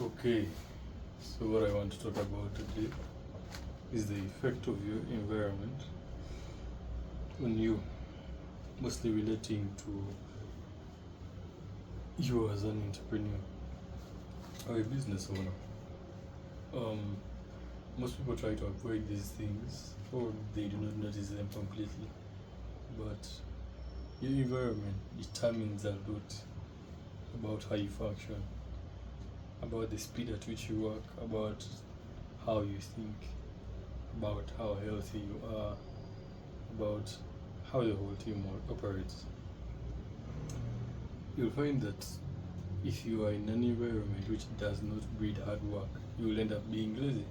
Okay, so what I want to talk about today is the effect of your environment on you, mostly relating to you as an entrepreneur or a business owner. Um, Most people try to avoid these things or they do not notice them completely, but your environment determines a lot about how you function, about the speed at which you work, about how you think, about how healthy you are, about how the whole team operates. You'll find that if you are in an environment which does not breed hard work, you will end up being lazy.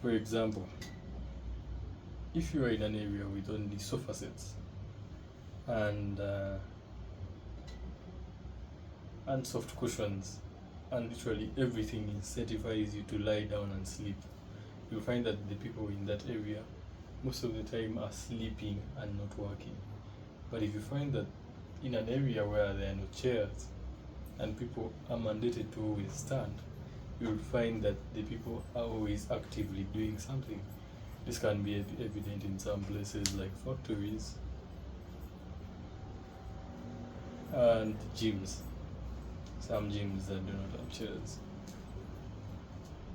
For example, if you are in an area with only sofa sets and soft cushions, and literally everything incentivizes you to lie down and sleep, you'll find that the people in that area most of the time are sleeping and not working. But if you find that in an area where there are no chairs and people are mandated to always stand, you'll find that the people are always actively doing something. This can be evident in some places like factories and gyms, some gyms that do not have chairs.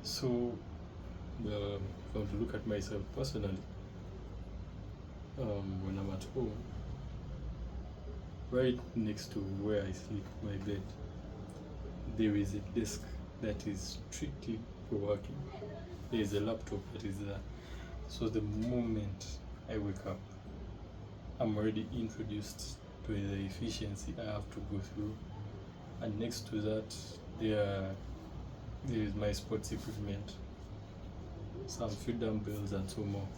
So, if I want to look at myself personally, when I'm at home, right next to where I sleep, my bed, there is a desk that is strictly for working. There is a laptop that is there. So the moment I wake up, I'm already introduced to the efficiency I have to go through. And next to that, there is my sports equipment, some few dumbbells and so more,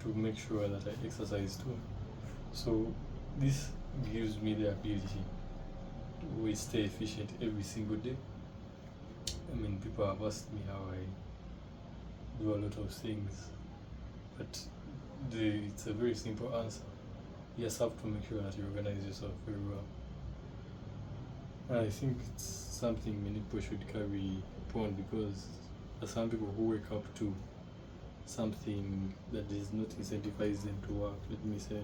to make sure that I exercise too. So this gives me the ability to always stay efficient every single day. I mean, people have asked me how I do a lot of things, but it's a very simple answer. You just have to make sure that you organize yourself very well. And I think it's something many people should carry upon, because there are some people who wake up to something that does not incentivize them to work. Let me say,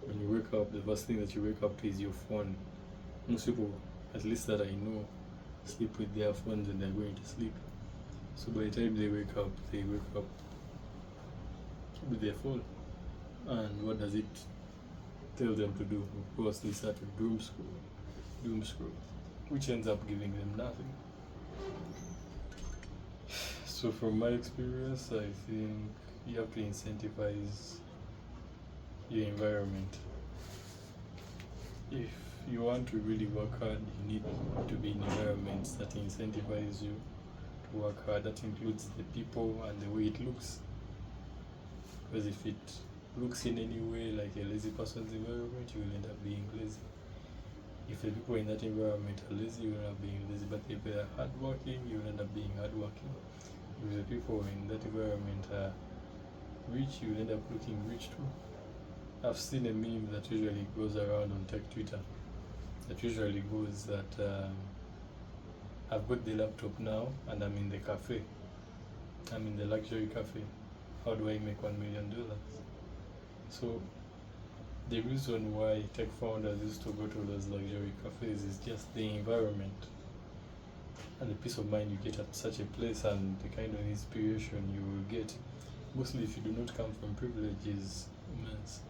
when you wake up, the first thing that you wake up to is your phone. Most people, at least that I know, sleep with their phones when they're going to sleep. So by the time they wake up with their phone. And what does it tell them to do? Of course, they start to doom scroll, which ends up giving them nothing. So from my experience, I think you have to incentivize your environment. If you want to really work hard, you need to be in environments that incentivize you to work hard. That includes the people and the way it looks. Because if it looks in any way like a lazy person's environment, you will end up being lazy. If the people in that environment are lazy, you will end up being lazy. But if they are hardworking, you will end up being hardworking. If the people in that environment are rich, you will end up looking rich too. I've seen a meme that usually goes around on tech Twitter. That usually goes that I've got the laptop now and I'm in the cafe. I'm in the luxury cafe. How do I make $1 million? So the reason why tech founders used to go to those luxury cafes is just the environment and the peace of mind you get at such a place, and the kind of inspiration you will get, mostly if you do not come from privilege, is immense.